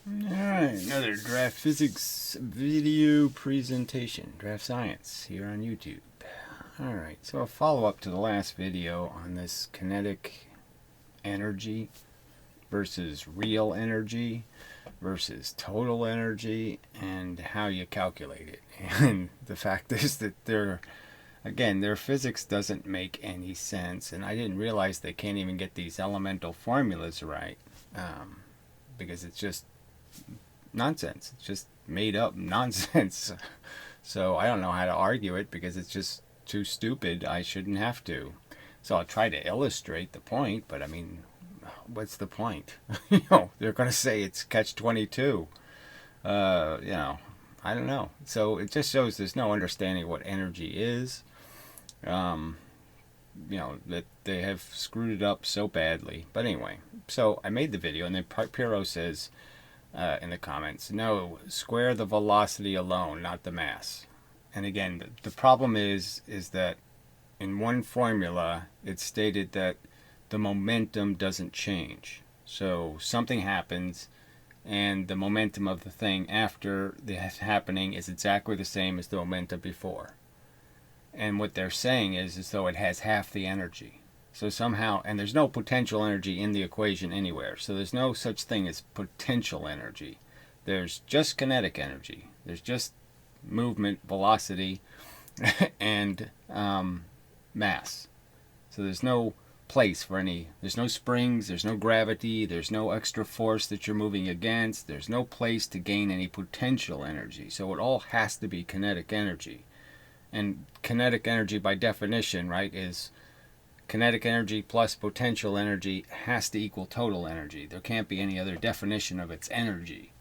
Alright, another draft physics video presentation, DraftScience, here on YouTube. Alright, so a follow-up to the last video on this kinetic energy versus real energy versus total energy and how you calculate it. And the fact is that their physics doesn't make any sense, and I didn't realize they can't even get these elemental formulas right, because it's just nonsense. It's just made up nonsense. So I don't know how to argue it because it's just too stupid. I shouldn't have to. So I'll try to illustrate the point, but I mean, what's the point? They're going to say it's catch-22. I don't know. So it just shows there's no understanding what energy is. That they have screwed it up so badly. But anyway, so I made the video, and then Piro says in the comments, no, square the velocity alone, not the mass. And again, the problem is that in one formula, it's stated that the momentum doesn't change. So something happens, and the momentum of the thing after the happening is exactly the same as the momentum before. And what they're saying is as though it has half the energy. So somehow, and there's no potential energy in the equation anywhere. So there's no such thing as potential energy. There's just kinetic energy. There's just movement, velocity, and mass. So there's no place for there's no springs, there's no gravity, there's no extra force that you're moving against. There's no place to gain any potential energy. So it all has to be kinetic energy. And kinetic energy, by definition, right, is kinetic energy plus potential energy has to equal total energy. There can't be any other definition of its energy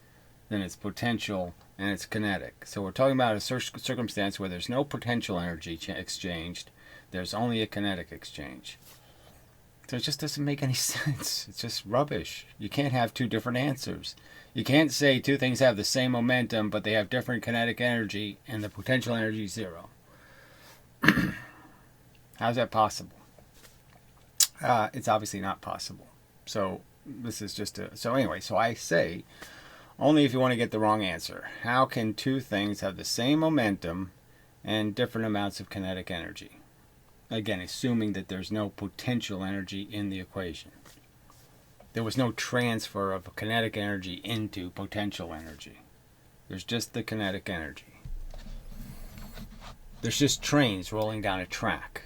than its potential and its kinetic. So we're talking about a circumstance where there's no potential energy exchanged. There's only a kinetic exchange. So it just doesn't make any sense. It's just rubbish. You can't have two different answers. You can't say two things have the same momentum, but they have different kinetic energy, and the potential energy is zero. How's that possible? It's obviously not possible. So this is just so I say, only if you want to get the wrong answer. How can two things have the same momentum and different amounts of kinetic energy? Again, assuming that there's no potential energy in the equation. There was no transfer of kinetic energy into potential energy. There's just the kinetic energy. There's just trains rolling down a track.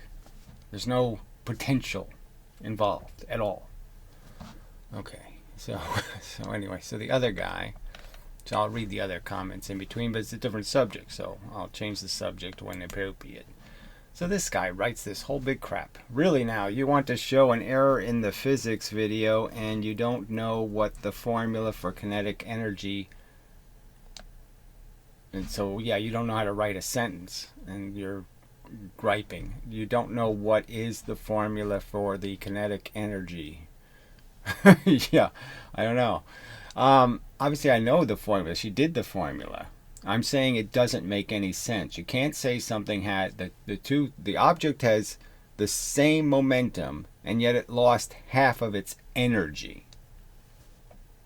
There's no potential involved at all. Okay, so anyway, so the other guy, so I'll read the other comments in between, but it's a different subject, so I'll change the subject when appropriate. So this guy writes this whole big crap. Really now, you want to show an error in the physics video and you don't know what the formula for kinetic energy. And so, yeah, you don't know how to write a sentence and you're griping. You don't know what is the formula for the kinetic energy. Yeah, I don't know. Obviously, I know the formula. She did the formula. I'm saying it doesn't make any sense. You can't say something had the object has the same momentum and yet it lost half of its energy.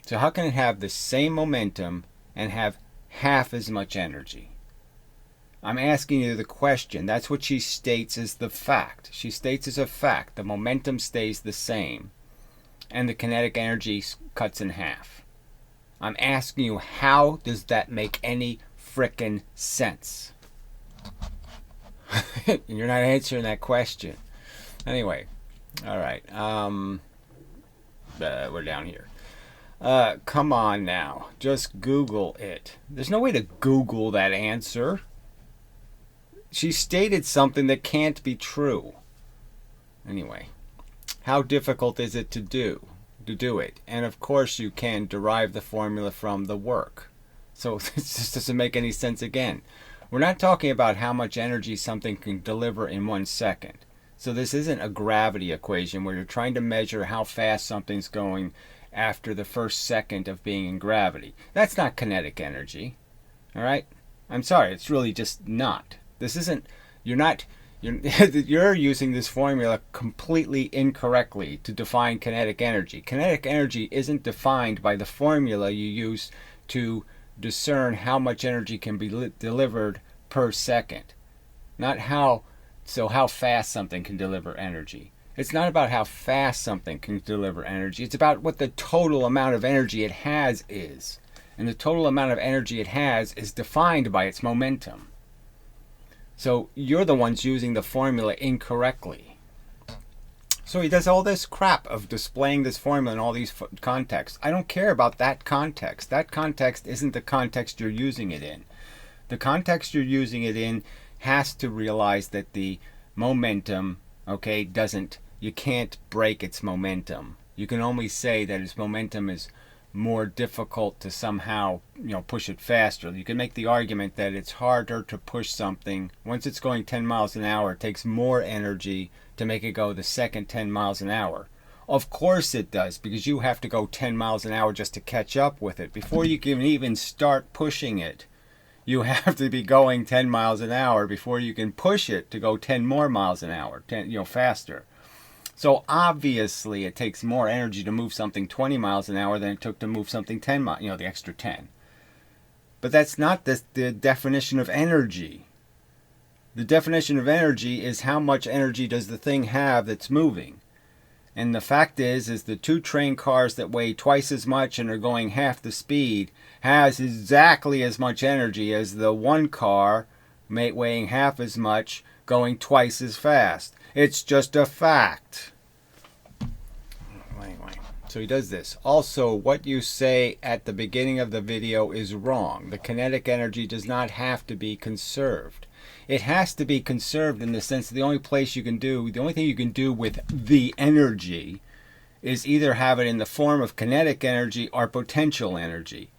So how can it have the same momentum and have half as much energy? I'm asking you the question. That's what she states as the fact. She states as a fact the momentum stays the same and the kinetic energy cuts in half. I'm asking you, how does that make any frickin' sense? You're not answering that question. Anyway, all right. We're down here. Come on now. Just Google it. There's no way to Google that answer. She stated something that can't be true. Anyway, how difficult is it to do it? And of course you can derive the formula from the work. So this just doesn't make any sense again. We're not talking about how much energy something can deliver in 1 second. So this isn't a gravity equation where you're trying to measure how fast something's going after the first second of being in gravity. That's not kinetic energy. All right? I'm sorry, it's really just not. This isn't, you're not You're using this formula completely incorrectly to define kinetic energy. Kinetic energy isn't defined by the formula you use to discern how much energy can be delivered per second. Not how fast something can deliver energy. It's not about how fast something can deliver energy. It's about what the total amount of energy it has is. And the total amount of energy it has is defined by its momentum. So you're the ones using the formula incorrectly. So he does all this crap of displaying this formula in all these contexts. I don't care about that context. That context isn't the context you're using it in. The context you're using it in has to realize that the momentum, okay, you can't break its momentum. You can only say that its momentum is more difficult to somehow, push it faster. You can make the argument that it's harder to push something. Once it's going 10 miles an hour, it takes more energy to make it go the second 10 miles an hour. Of course it does, because you have to go 10 miles an hour just to catch up with it. Before you can even start pushing it, you have to be going 10 miles an hour before you can push it to go 10 more miles an hour, faster. So obviously it takes more energy to move something 20 miles an hour than it took to move something 10 miles, the extra 10. But that's not the definition of energy. The definition of energy is how much energy does the thing have that's moving. And the fact is the two train cars that weigh twice as much and are going half the speed has exactly as much energy as the one car weighing half as much going twice as fast. It's just a fact. Anyway, so he does this. Also, what you say at the beginning of the video is wrong. The kinetic energy does not have to be conserved. It has to be conserved in the sense that the only thing you can do with the energy is either have it in the form of kinetic energy or potential energy.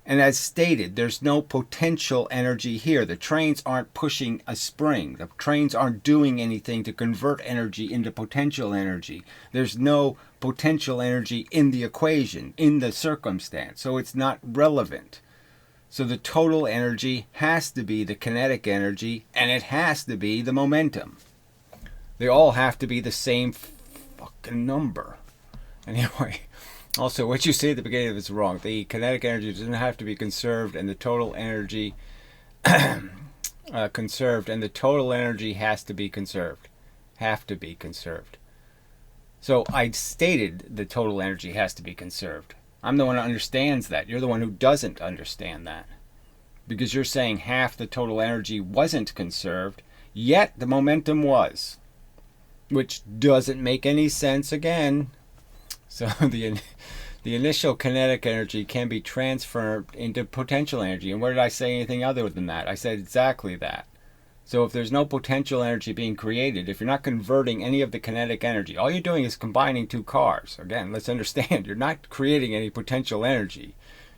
And as stated, there's no potential energy here. The trains aren't pushing a spring. The trains aren't doing anything to convert energy into potential energy. There's no potential energy in the equation, in the circumstance. So it's not relevant. So the total energy has to be the kinetic energy, and it has to be the momentum. They all have to be the same fucking number. Anyway. Also, what you say at the beginning of it's wrong. The kinetic energy doesn't have to be conserved, and the total energy conserved, and the total energy has to be conserved. Have to be conserved. So I stated the total energy has to be conserved. I'm the one who understands that. You're the one who doesn't understand that. Because you're saying half the total energy wasn't conserved, yet the momentum was. Which doesn't make any sense again. So the initial kinetic energy can be transferred into potential energy. And where did I say anything other than that? I said exactly that. So if there's no potential energy being created, if you're not converting any of the kinetic energy, all you're doing is combining two cars. Again, let's understand, you're not creating any potential energy.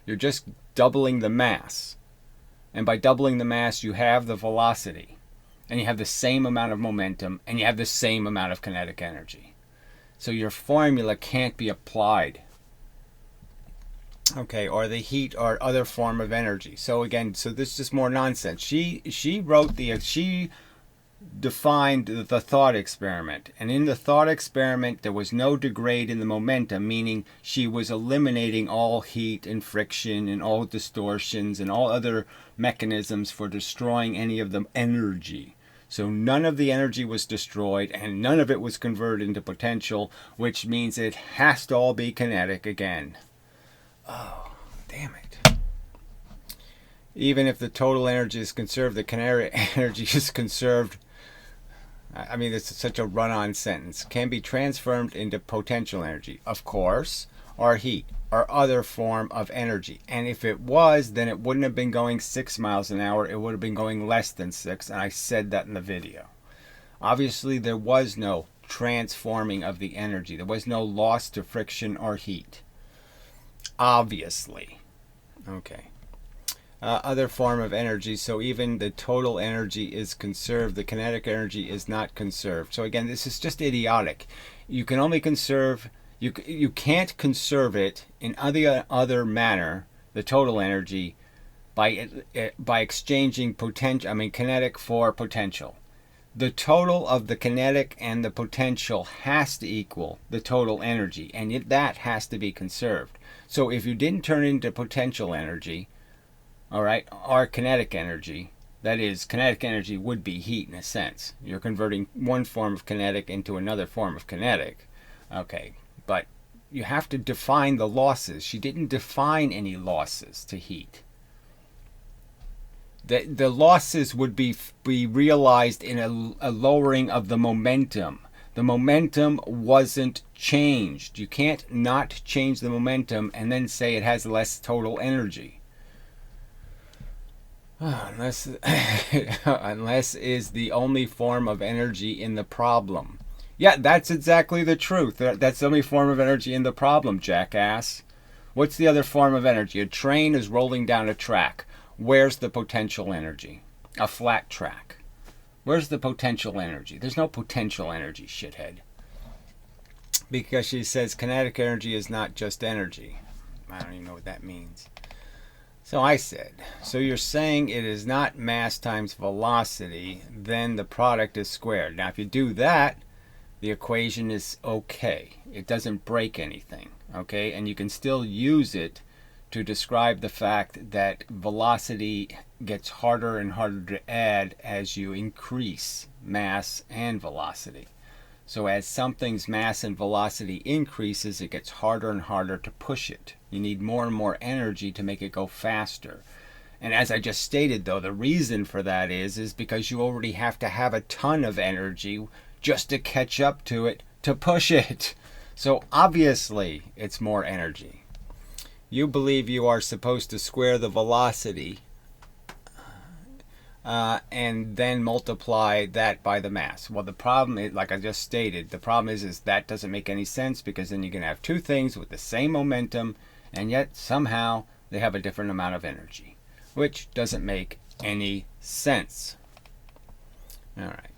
You're just doubling the mass. And by doubling the mass, you have the velocity. And you have the same amount of momentum, and you have the same amount of kinetic energy. So your formula can't be applied. Okay, or the heat or other form of energy. So again, so this is just more nonsense. She defined the thought experiment. And in the thought experiment, there was no degrade in the momentum, meaning she was eliminating all heat and friction and all distortions and all other mechanisms for destroying any of the energy. So none of the energy was destroyed and none of it was converted into potential, which means it has to all be kinetic again. Oh, damn it. Even if the total energy is conserved, the kinetic energy is conserved. I mean, it's such a run-on sentence. Can be transformed into potential energy, of course, or heat, or other form of energy. And if it was, then it wouldn't have been going 6 miles an hour. It would have been going less than 6, and I said that in the video. Obviously, there was no transforming of the energy. There was no loss to friction or heat. Obviously. Okay. Other form of energy, so even the total energy is conserved, the kinetic energy is not conserved. So again, this is just idiotic. You can only conserve, you can't conserve it in other manner, the total energy, by exchanging kinetic for potential. The total of the kinetic and the potential has to equal the total energy, and that has to be conserved. So if you didn't turn it into potential energy, all right, or kinetic energy, that is, kinetic energy would be heat in a sense. You're converting one form of kinetic into another form of kinetic. Okay, but you have to define the losses. She didn't define any losses to heat. The losses would be realized in a lowering of the momentum. The momentum wasn't changed. You can't not change the momentum and then say it has less total energy. Unless is the only form of energy in the problem. Yeah, that's exactly the truth. That's the only form of energy in the problem, jackass. What's the other form of energy? A train is rolling down a track. Where's the potential energy? A flat track. Where's the potential energy? There's no potential energy, shithead. Because she says kinetic energy is not just energy. I don't even know what that means. So I said, so you're saying it is not mass times velocity, then the product is squared. Now if you do that, the equation is okay. It doesn't break anything, okay? And you can still use it to describe the fact that velocity gets harder and harder to add as you increase mass and velocity. So as something's mass and velocity increases, it gets harder and harder to push it. You need more and more energy to make it go faster. And as I just stated, though, the reason for that is because you already have to have a ton of energy just to catch up to it, to push it. So obviously, it's more energy. You believe you are supposed to square the velocity and then multiply that by the mass. Well, the problem is, like I just stated, the problem is that doesn't make any sense, because then you're going to have two things with the same momentum, and yet somehow they have a different amount of energy, which doesn't make any sense. All right.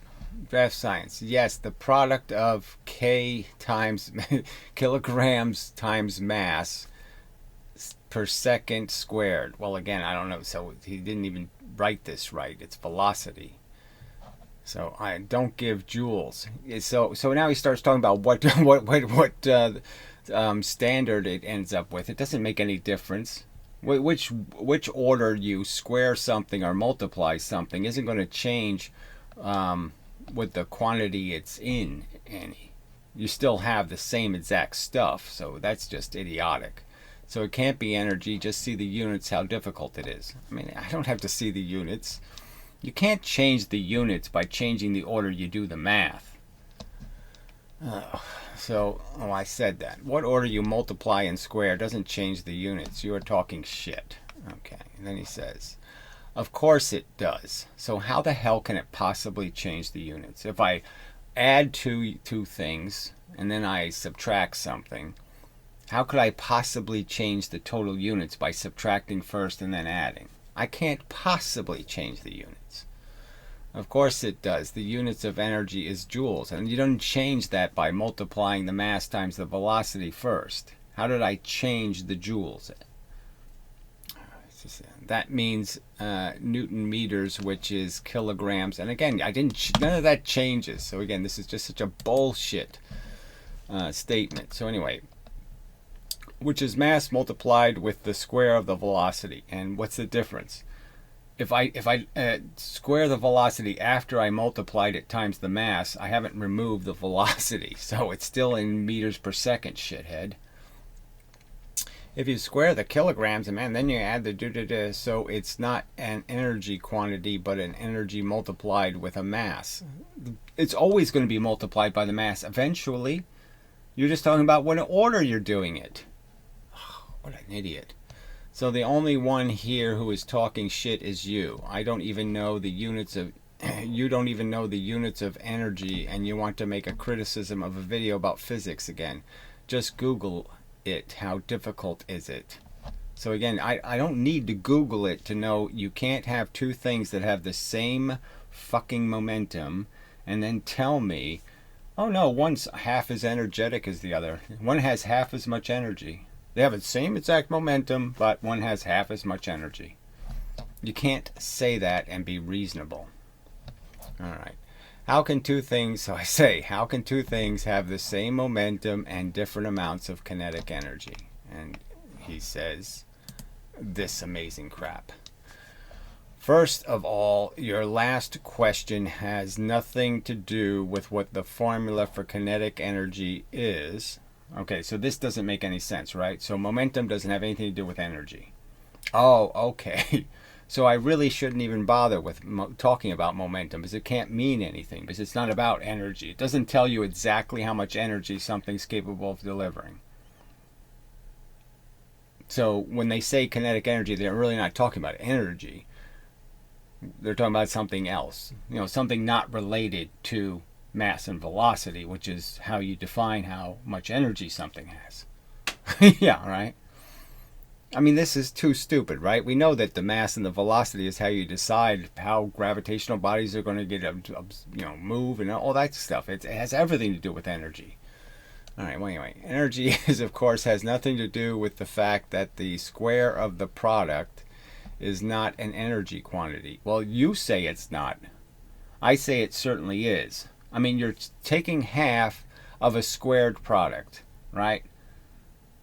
DraftScience. Yes, the product of K times kilograms times mass per second squared. Well, again, I don't know. So he didn't even write this right. It's velocity. So I don't give joules. So now he starts talking about what standard it ends up with. It doesn't make any difference. Which order you square something or multiply something isn't going to change with the quantity it's in any. You still have the same exact stuff. So that's just idiotic. So it can't be energy. Just see the units, how difficult it is. I mean, I don't have to see the units. You can't change the units by changing the order you do the math. I said that. What order you multiply and square doesn't change the units. You are talking shit. Okay, and then he says, of course it does. So how the hell can it possibly change the units? If I add two things and then I subtract something, how could I possibly change the total units by subtracting first and then adding? I can't possibly change the units. Of course it does. The units of energy is joules, and you don't change that by multiplying the mass times the velocity first. How did I change the joules? That means Newton meters, which is kilograms. And again, none of that changes. So again, this is just such a bullshit statement. So anyway, which is mass multiplied with the square of the velocity. And what's the difference? If I square the velocity after I multiplied it times the mass, I haven't removed the velocity. So it's still in meters per second, shithead. If you square the kilograms, and man, then you add the so it's not an energy quantity, but an energy multiplied with a mass. It's always going to be multiplied by the mass eventually. You're just talking about what order you're doing it. What an idiot. So the only one here who is talking shit is you. I don't even know the units of you don't even know the units of energy, and you want to make a criticism of a video about physics again. Just Google it. How difficult is it? So again, I don't need to Google it to know you can't have two things that have the same fucking momentum and then tell me, oh no, one's half as energetic as the other. One has half as much energy. They have the same exact momentum, but one has half as much energy. You can't say that and be reasonable. All right. How can two things, so I say, how can two things have the same momentum and different amounts of kinetic energy? And he says this amazing crap. First of all, your last question has nothing to do with what the formula for kinetic energy is. Okay, so this doesn't make any sense, right? So momentum doesn't have anything to do with energy. Oh, okay. So I really shouldn't even bother with talking about momentum because it can't mean anything because it's not about energy. It doesn't tell you exactly how much energy something's capable of delivering. So when they say kinetic energy, they're really not talking about energy. They're talking about something else. Something not related to mass and velocity, which is how you define how much energy something has. Yeah, right? I mean, this is too stupid, right? We know that the mass and the velocity is how you decide how gravitational bodies are going to get, move and all that stuff. It has everything to do with energy. All right, well, anyway, energy of course, has nothing to do with the fact that the square of the product is not an energy quantity. Well, you say it's not. I say it certainly is. I mean, you're taking half of a squared product, right?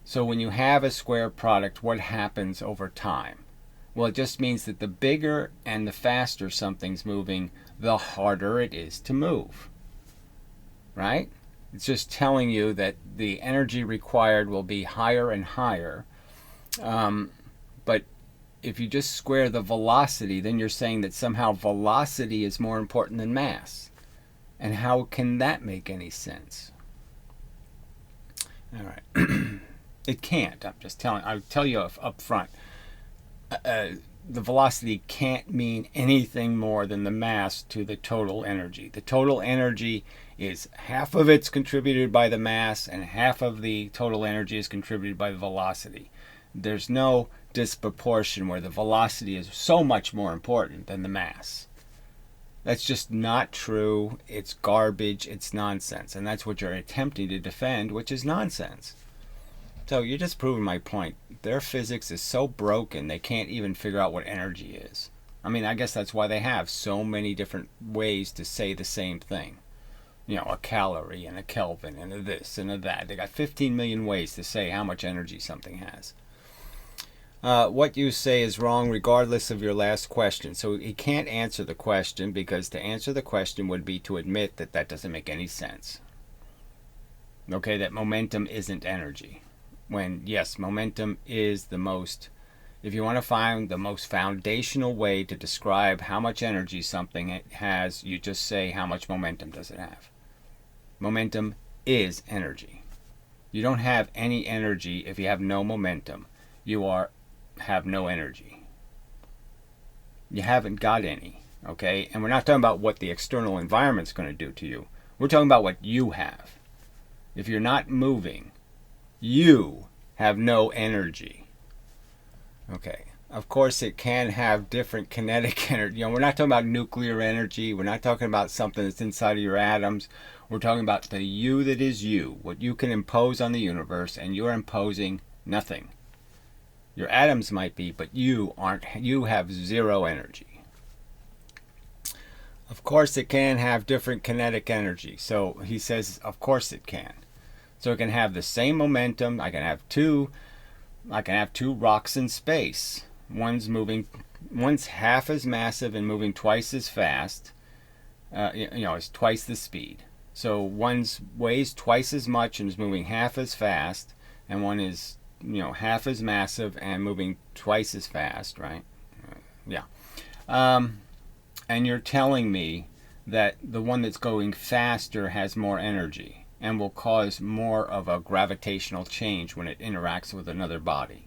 So when you have a square product, what happens over time? Well, it just means that the bigger and the faster something's moving, the harder it is to move. Right? It's just telling you that the energy required will be higher and higher. But if you just square the velocity, then you're saying that somehow velocity is more important than mass. And how can that make any sense? All right. It can't. I'm just telling. I'll tell you up front. The velocity can't mean anything more than the mass to the total energy. The total energy is half of it's contributed by the mass, and half of the total energy is contributed by the velocity. There's no disproportion where the velocity is so much more important than the mass. That's just not true. It's garbage. It's nonsense, and that's what you're attempting to defend, which is nonsense. So you're just proving my point. Their physics is so broken they can't even figure out what energy is. I mean, I guess that's why they have so many different ways to say the same thing. A calorie and a Kelvin and a this and a that. They got 15 million ways to say how much energy something has. What you say is wrong regardless of your last question. So he can't answer the question because to answer the question would be to admit that that doesn't make any sense. Okay, that momentum isn't energy. When, yes, momentum is the most, if you want to find the most foundational way to describe how much energy something has, you just say how much momentum does it have. Momentum is energy. You don't have any energy if you have no momentum. You have no energy. You haven't got any, okay? And we're not talking about what the external environment's going to do to you. We're talking about what you have. If you're not moving, you have no energy. Okay. Of course, it can have different kinetic energy. We're not talking about nuclear energy. We're not talking about something that's inside of your atoms. We're talking about the you that is you, what you can impose on the universe, and you're imposing nothing. Your atoms might be, but you aren't. You have zero energy. Of course, it can have different kinetic energy. So he says, of course it can. So it can have the same momentum. I can have two rocks in space. One's half as massive and moving twice as fast. It's twice the speed. So one's weighs twice as much and is moving half as fast, and one is half as massive and moving twice as fast, right? Yeah. And you're telling me that the one that's going faster has more energy and will cause more of a gravitational change when it interacts with another body.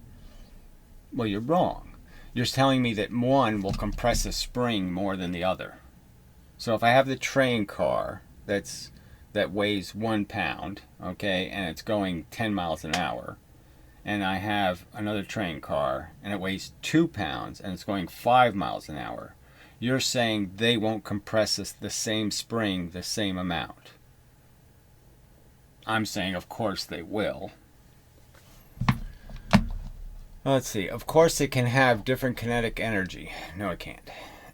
Well, you're wrong. You're telling me that one will compress a spring more than the other. So if I have the train car that weighs 1 pound, okay, and it's going 10 miles an hour, and I have another train car and it weighs 2 pounds and it's going 5 miles an hour, you're saying they won't compress the same spring the same amount. I'm saying, of course they will. Let's see. Of course it can have different kinetic energy. No, it can't.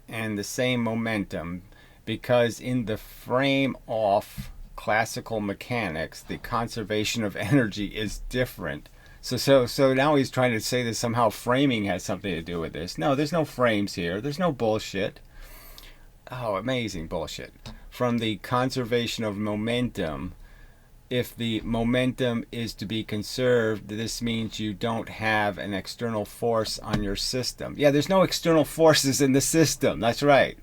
And the same momentum. because in the frame of classical mechanics, the conservation of energy is different. So now he's trying to say that somehow framing has something to do with this. No, there's no frames here. There's no bullshit. Oh, amazing bullshit. From the conservation of momentum, if the momentum is to be conserved, this means you don't have an external force on your system. Yeah, there's no external forces in the system. That's right.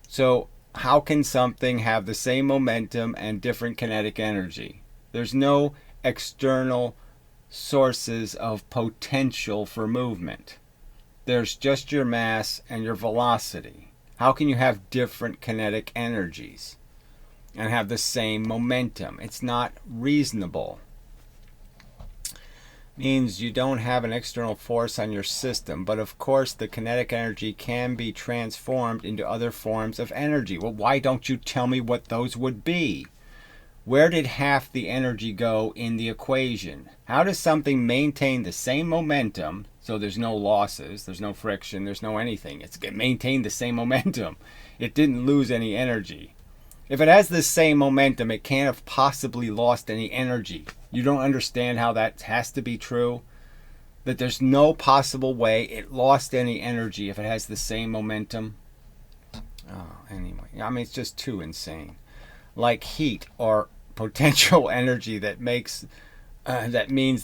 So how can something have the same momentum and different kinetic energy? There's no external sources of potential for movement. There's just your mass and your velocity. How can you have different kinetic energies and have the same momentum? It's not reasonable. Means you don't have an external force on your system, but of course the kinetic energy can be transformed into other forms of energy. Well, why don't you tell me what those would be? Where did half the energy go in the equation? How does something maintain the same momentum, so there's no losses, there's no friction, there's no anything? It maintained the same momentum. It didn't lose any energy. If it has the same momentum, it can't have possibly lost any energy. You don't understand how that has to be true? That there's no possible way it lost any energy if it has the same momentum? Oh, anyway. I mean, it's just too insane. Like heat or potential energy that means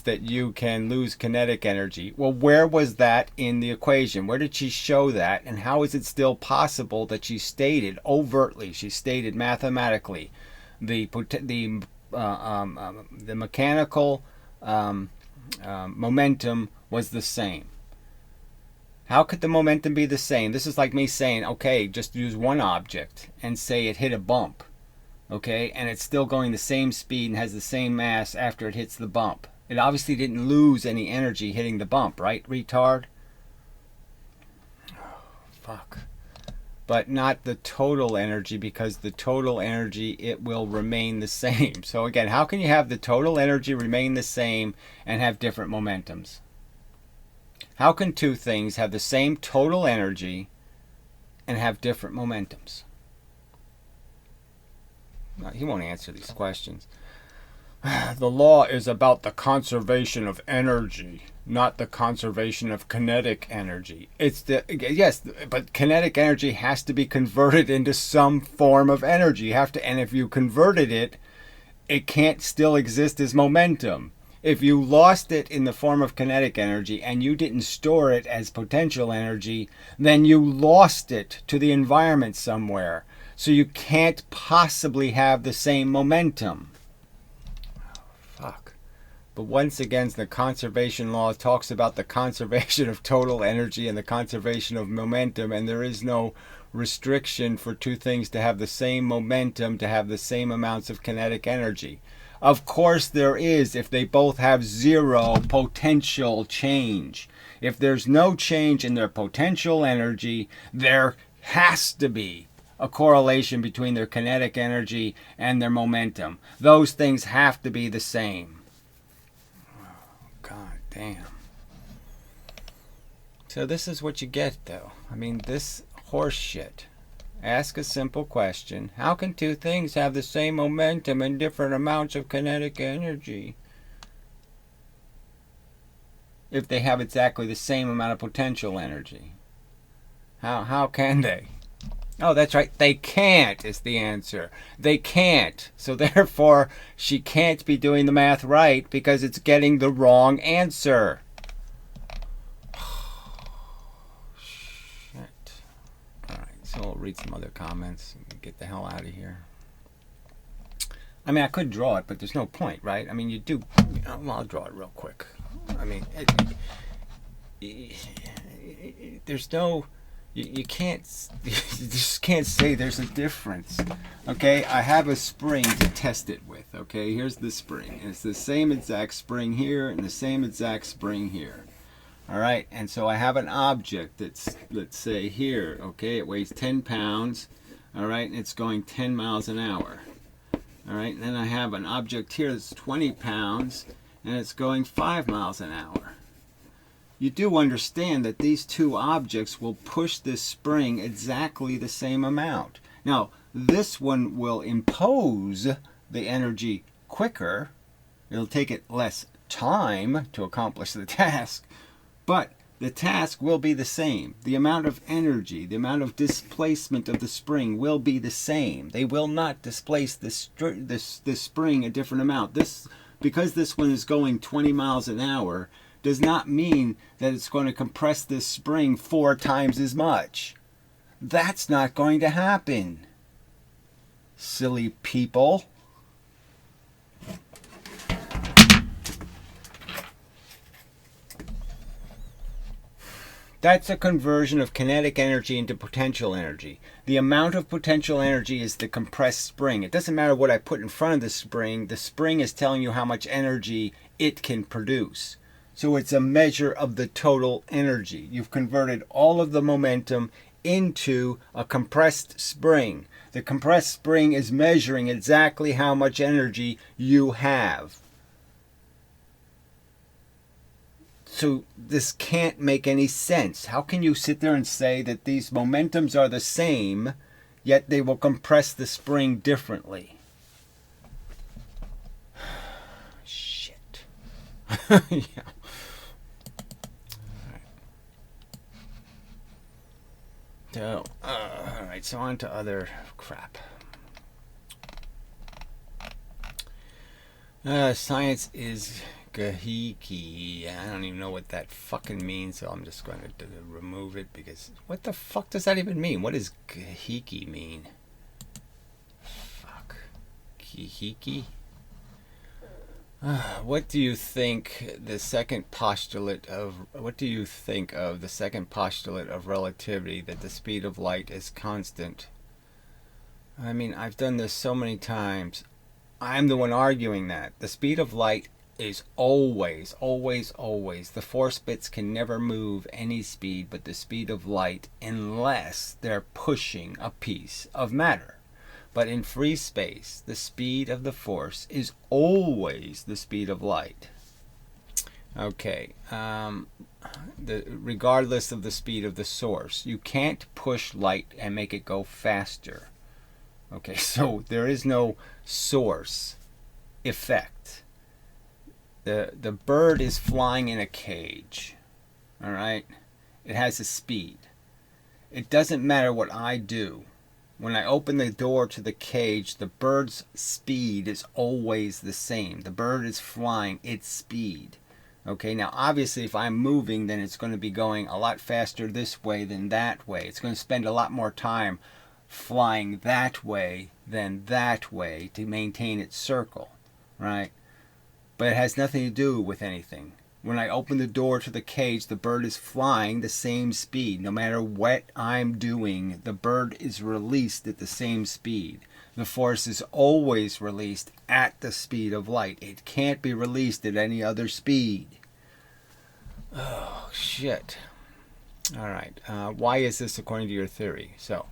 that you can lose kinetic energy. Well, where was that in the equation? Where did she show that? And how is it still possible that she stated overtly, she stated mathematically, the mechanical momentum was the same? How could the momentum be the same? This is like me saying, okay, just use one object and say it hit a bump. Okay, and it's still going the same speed and has the same mass after it hits the bump. It obviously didn't lose any energy hitting the bump, right, retard? Oh, fuck. But not the total energy, because the total energy, it will remain the same. So again, how can you have the total energy remain the same and have different momentums? How can two things have the same total energy and have different momentums? No, he won't answer these questions. The law is about the conservation of energy, not the conservation of kinetic energy. Yes, but kinetic energy has to be converted into some form of energy. You have to, and if you converted it, it can't still exist as momentum. If you lost it in the form of kinetic energy and you didn't store it as potential energy, then you lost it to the environment somewhere. So you can't possibly have the same momentum. Oh, fuck. But once again, the conservation law talks about the conservation of total energy and the conservation of momentum, and there is no restriction for two things to have the same momentum, to have the same amounts of kinetic energy. Of course there is, if they both have zero potential change. If there's no change in their potential energy, there has to be a correlation between their kinetic energy and their momentum. Those things have to be the same. Oh, God damn. So this is what you get, though. I mean, this horse shit. Ask a simple question. How can two things have the same momentum and different amounts of kinetic energy if they have exactly the same amount of potential energy? How can they? Oh, that's right. They can't is the answer. They can't. So therefore, she can't be doing the math right because it's getting the wrong answer. Shit. All right, so I'll read some other comments and get the hell out of here. I mean, I could draw it, but there's no point, right? I mean, you do... Well, I'll draw it real quick. I mean, there's no... You can't, you just can't say there's a difference. Okay, I have a spring to test it with. Okay, here's the spring. And it's the same exact spring here and the same exact spring here. All right, and so I have an object that's, let's say here, okay, it weighs 10 pounds. All right, and it's going 10 miles an hour. All right, and then I have an object here that's 20 pounds and it's going 5 miles an hour. You do understand that these two objects will push this spring exactly the same amount. Now, This one will impose the energy quicker. It'll take it less time to accomplish the task, but the task will be the same. The amount of energy, the amount of displacement of the spring will be the same. They will not displace the spring a different amount. Because this one is going 20 miles an hour, does not mean that it's going to compress this spring 4 times as much. That's not going to happen. Silly people. That's a conversion of kinetic energy into potential energy. The amount of potential energy is the compressed spring. It doesn't matter what I put in front of the spring is telling you how much energy it can produce. So it's a measure of the total energy. You've converted all of the momentum into a compressed spring. The compressed spring is measuring exactly how much energy you have. So this can't make any sense. How can you sit there and say that these momentums are the same, yet they will compress the spring differently? Shit. Yeah. So, alright, so on to other crap. Science is Gahiki. I don't even know what that fucking means, so I'm just going to remove it because what the fuck does that even mean? What does Gahiki mean? Fuck. Gahiki? What do you think the second postulate of the second postulate of relativity, that the speed of light is constant? I mean, I've done this so many times. I'm the one arguing that the speed of light is always, always, always. The force bits can never move any speed but the speed of light unless they're pushing a piece of matter. But in free space, the speed of the force is always the speed of light. Okay, regardless of the speed of the source, you can't push light and make it go faster. Okay, so there is no source effect. The bird is flying in a cage. All right, it has a speed. It doesn't matter what I do. When I open the door to the cage, the bird's speed is always the same. The bird is flying its speed. Okay, now obviously if I'm moving, then it's going to be going a lot faster this way than that way. It's going to spend a lot more time flying that way than that way to maintain its circle, right? But it has nothing to do with anything. When I open the door to the cage, the bird is flying the same speed. No matter what I'm doing, the bird is released at the same speed. The force is always released at the speed of light. It can't be released at any other speed. Oh, shit. All right. Why is this according to your theory? So,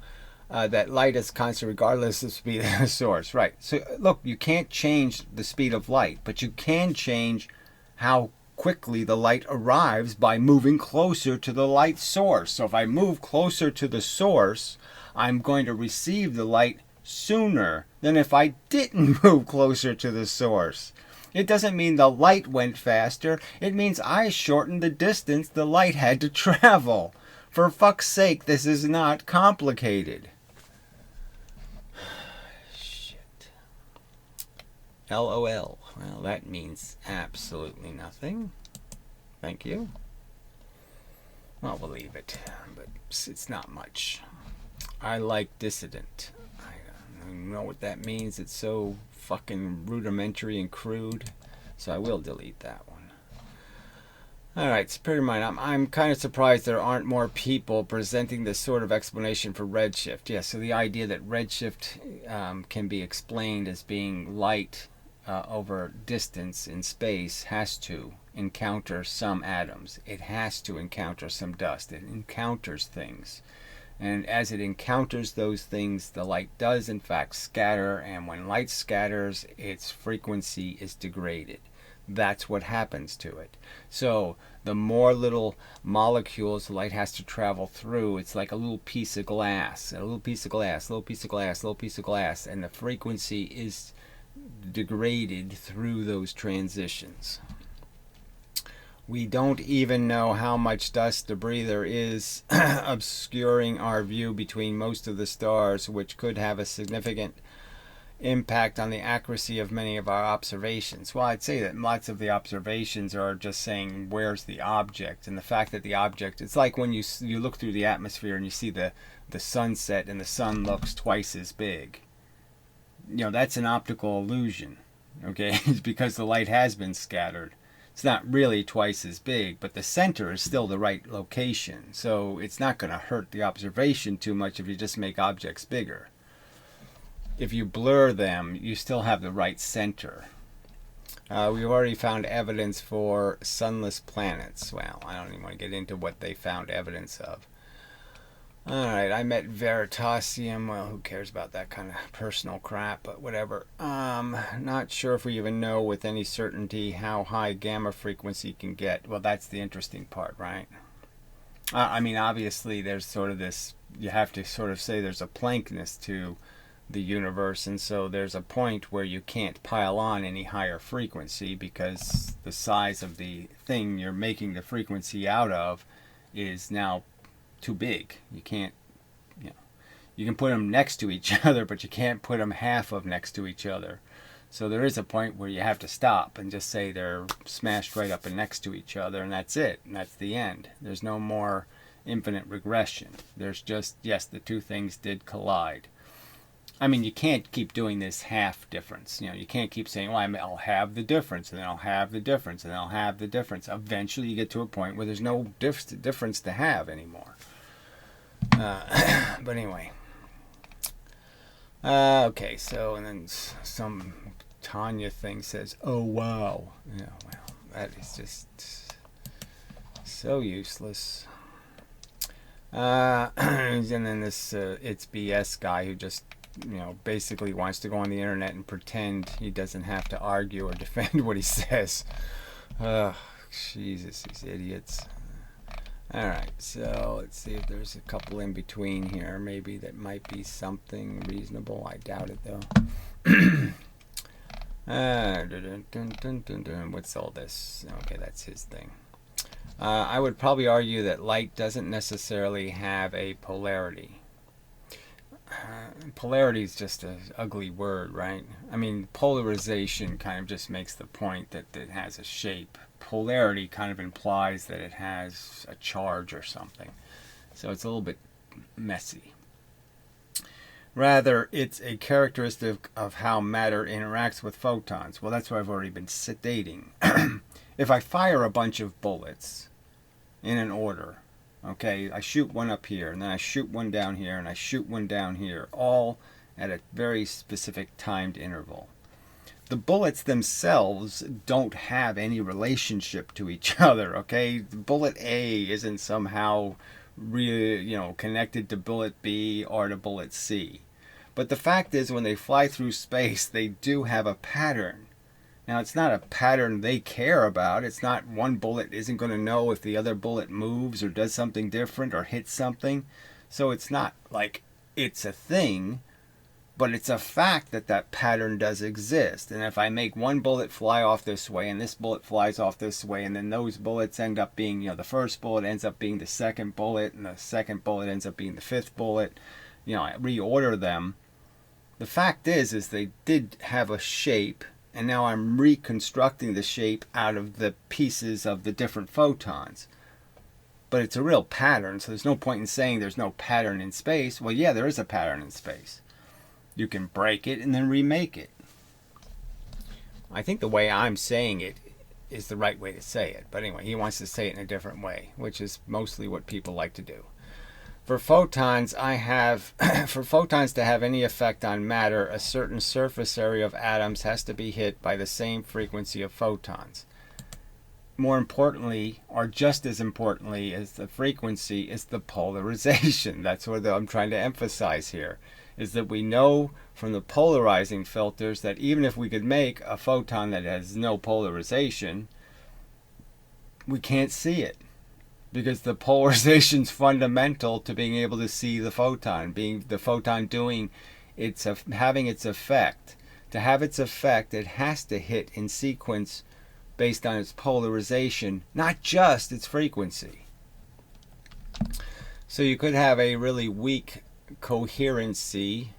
that light is constant regardless of the speed of the source. Right. So, look, you can't change the speed of light, but you can change how quickly the light arrives by moving closer to the light source. So if I move closer to the source, I'm going to receive the light sooner than if I didn't move closer to the source. It doesn't mean the light went faster. It means I shortened the distance the light had to travel. For fuck's sake, this is not complicated. Shit. LOL. Well, that means absolutely nothing. Thank you. Well, we'll leave it, but it's not much. I like dissident. I don't know what that means. It's so fucking rudimentary and crude, so I will delete that one. Alright, Superior Mind, I'm kind of surprised there aren't more people presenting this sort of explanation for Redshift. Yeah, so the idea that Redshift can be explained as being light over distance in space has to encounter some atoms. It has to encounter some dust. It encounters things. And as it encounters those things, the light does in fact scatter, and when light scatters, its frequency is degraded. that's what happens to it. So the more little molecules the light has to travel through, it's like a little piece of glass, a little piece of glass, a little piece of glass, a little piece of glass, and the frequency is degraded through those transitions. We don't even know how much dust debris there is obscuring our view between most of the stars, which could have a significant impact on the accuracy of many of our observations. Well, I'd say that lots of the observations are just saying where's the object, and the fact that the object, it's like when you look through the atmosphere and you see the sunset and the sun looks twice as big. That's an optical illusion, okay? It's because the light has been scattered. It's not really twice as big, but the center is still the right location, so it's not going to hurt the observation too much if you just make objects bigger. If you blur them, you still have the right center. We've already found evidence for sunless planets. Well, I don't even want to get into what they found evidence of. Alright, I met Veritasium. Well, who cares about that kind of personal crap, but whatever. Not sure if we even know with any certainty how high gamma frequency can get. Well, that's the interesting part, right? I mean, obviously, there's sort of this, you have to sort of say there's a Planckiness to the universe, and so there's a point where you can't pile on any higher frequency because the size of the thing you're making the frequency out of is now too big. You can't, you can put them next to each other, but you can't put them half of next to each other. So there is a point where you have to stop and just say they're smashed right up and next to each other, and that's it, and that's the end. There's no more infinite regression. There's just, yes, the two things did collide. I mean, you can't keep doing this half difference. You can't keep saying, well, I'll have the difference, and then I'll have the difference, and then I'll have the difference. Eventually, you get to a point where there's no difference to have anymore. But anyway. Okay, so, and then some Tanya thing says, oh, wow. Well, that is just so useless. And then this It's BS guy who just basically wants to go on the internet and pretend he doesn't have to argue or defend what he says. Jesus, these idiots. Alright, so let's see if there's a couple in between here. Maybe that might be something reasonable. I doubt it, though. What's all this? Okay, that's his thing. I would probably argue that light doesn't necessarily have a polarity. Polarity is just an ugly word, right? I mean, polarization kind of just makes the point that it has a shape. Polarity kind of implies that it has a charge or something. So it's a little bit messy. Rather, it's a characteristic of how matter interacts with photons. Well, that's what I've already been stating. If I fire a bunch of bullets in an order, okay, I shoot one up here, and then I shoot one down here, and I shoot one down here, all at a very specific timed interval. The bullets themselves don't have any relationship to each other, okay? Bullet A isn't somehow connected to bullet B or to bullet C. But the fact is, when they fly through space, they do have a pattern. Now, it's not a pattern they care about. It's not one bullet isn't going to know if the other bullet moves or does something different or hits something. So it's not like it's a thing, but it's a fact that that pattern does exist. And if I make one bullet fly off this way and this bullet flies off this way, and then those bullets end up being, the first bullet ends up being the second bullet, and the second bullet ends up being the fifth bullet, I reorder them. The fact is they did have a shape, and now I'm reconstructing the shape out of the pieces of the different photons. But it's a real pattern, so there's no point in saying there's no pattern in space. Well, yeah, there is a pattern in space. You can break it and then remake it. I think the way I'm saying it is the right way to say it. But anyway, he wants to say it in a different way, which is mostly what people like to do. For photons, for photons to have any effect on matter, a certain surface area of atoms has to be hit by the same frequency of photons. more importantly, or just as importantly as the frequency, is the polarization. That's what I'm trying to emphasize here, is that we know from the polarizing filters that even if we could make a photon that has no polarization, we can't see it, because the polarization is fundamental to being able to see the photon, being the photon doing its, having its effect. To have its effect, it has to hit in sequence based on its polarization, not just its frequency. So you could have a really weak coherency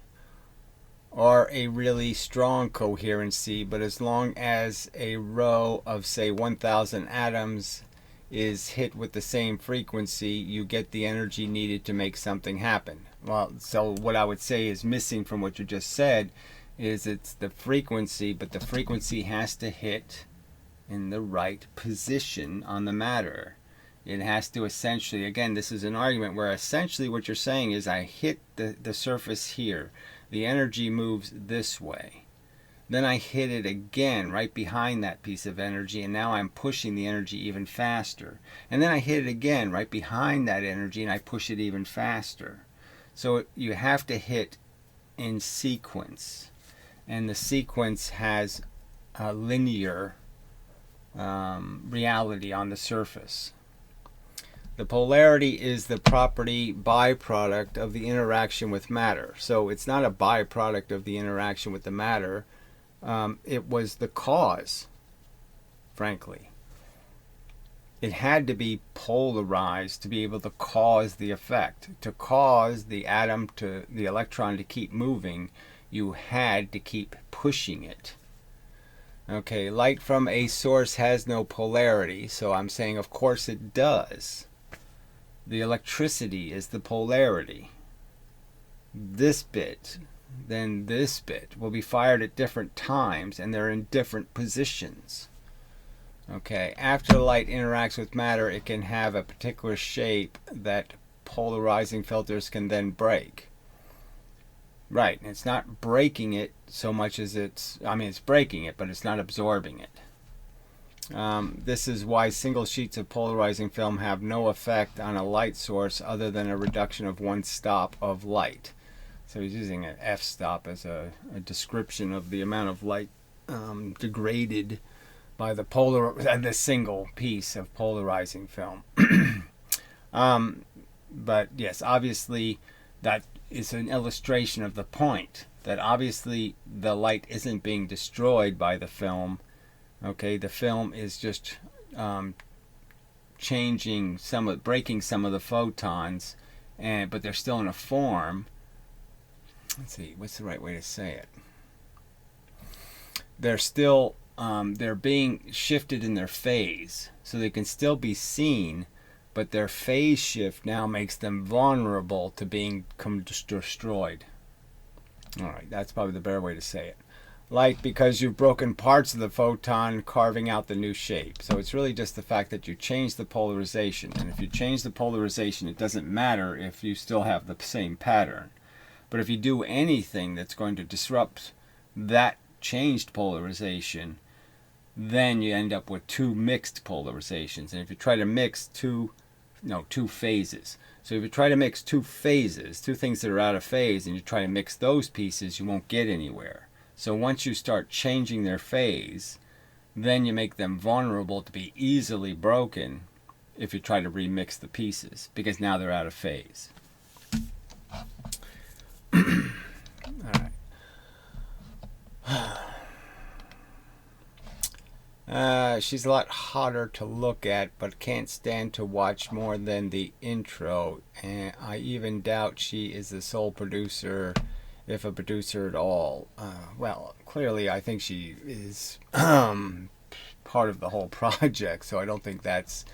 or a really strong coherency, but as long as a row of, say, 1,000 atoms is hit with the same frequency, you get the energy needed to make something happen. Well, so what I would say is missing from what you just said is it's the frequency, but the frequency has to hit in the right position on the matter. It has to essentially, again, this is an argument where essentially what you're saying is I hit the surface here. The energy moves this way. Then I hit it again right behind that piece of energy, and now I'm pushing the energy even faster. And then I hit it again right behind that energy, and I push it even faster. So you have to hit in sequence. And the sequence has a linear reality on the surface. The polarity is the property byproduct of the interaction with matter. So it's not a byproduct of the interaction with the matter. It was the cause, frankly. It had to be polarized to be able to cause the effect. To cause the atom, to the electron to keep moving, you had to keep pushing it. Okay, light from a source has no polarity, so I'm saying of course it does. The electricity is the polarity. This bit, then this bit, will be fired at different times, and they're in different positions. Okay, after light interacts with matter, it can have a particular shape that polarizing filters can then break. Right, it's not breaking it so much as it's breaking it, but it's not absorbing it. This is why single sheets of polarizing film have no effect on a light source other than a reduction of one stop of light. So he's using an f-stop as a description of the amount of light degraded by the single piece of polarizing film. But yes, obviously that is an illustration of the point, that obviously the light isn't being destroyed by the film. Okay, the film is just breaking some of the photons, but they're still in a form. Let's see, what's the right way to say it? They're still they're being shifted in their phase, so they can still be seen, but their phase shift now makes them vulnerable to being destroyed. All right, that's probably the better way to say it. Light, because you've broken parts of the photon, carving out the new shape. So it's really just the fact that you change the polarization. And if you change the polarization, it doesn't matter if you still have the same pattern. But if you do anything that's going to disrupt that changed polarization, then you end up with two mixed polarizations. And if you try to mix two phases. So if you try to mix two phases, two things that are out of phase, and you try to mix those pieces, you won't get anywhere. So once you start changing their phase, then you make them vulnerable to be easily broken if you try to remix the pieces, because now they're out of phase. All right. She's a lot hotter to look at, but can't stand to watch more than the intro. And I even doubt she is the sole producer, if a producer at all. Well, clearly I think she is part of the whole project, so I don't think that's...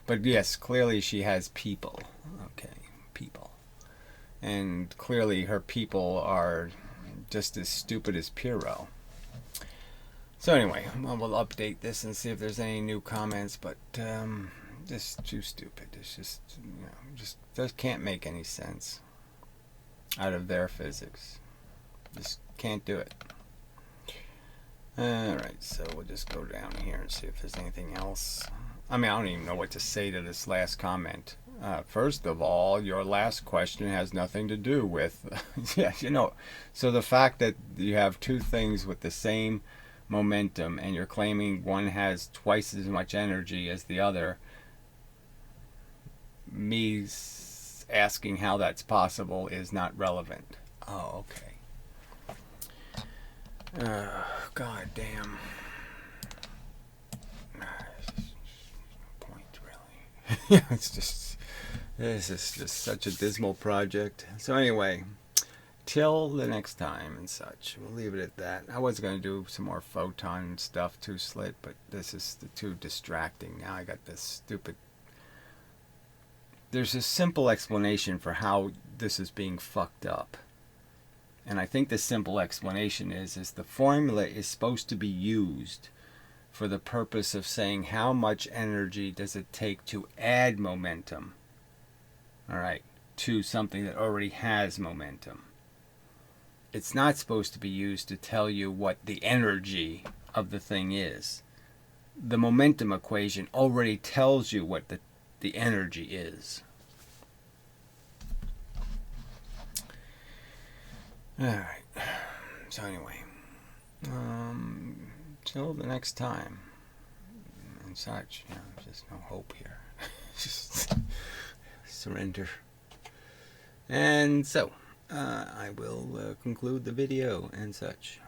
But yes, clearly she has people. Okay, people. And clearly her people are just as stupid as Piro. So anyway, we'll update this and see if there's any new comments, but this is too stupid. It's just can't make any sense out of their physics. Just can't do it. Alright, so we'll just go down here and see if there's anything else. I mean, I don't even know what to say to this last comment. First of all, your last question has nothing to do with, yeah, so the fact that you have two things with the same momentum and you're claiming one has twice as much energy as the other, me asking how that's possible is not relevant. Oh, okay. God damn. Point, really. This is just such a dismal project. So anyway, till the next time and such, we'll leave it at that. I was going to do some more photon stuff to Slit, but this is too distracting. Now I got this stupid... There's a simple explanation for how this is being fucked up. And I think the simple explanation is the formula is supposed to be used for the purpose of saying how much energy does it take to add momentum, all right, to something that already has momentum. It's not supposed to be used to tell you what the energy of the thing is. The momentum equation already tells you what the energy is. All right. So anyway, till the next time and such, there's just no hope here. Just surrender. And so, I will conclude the video and such.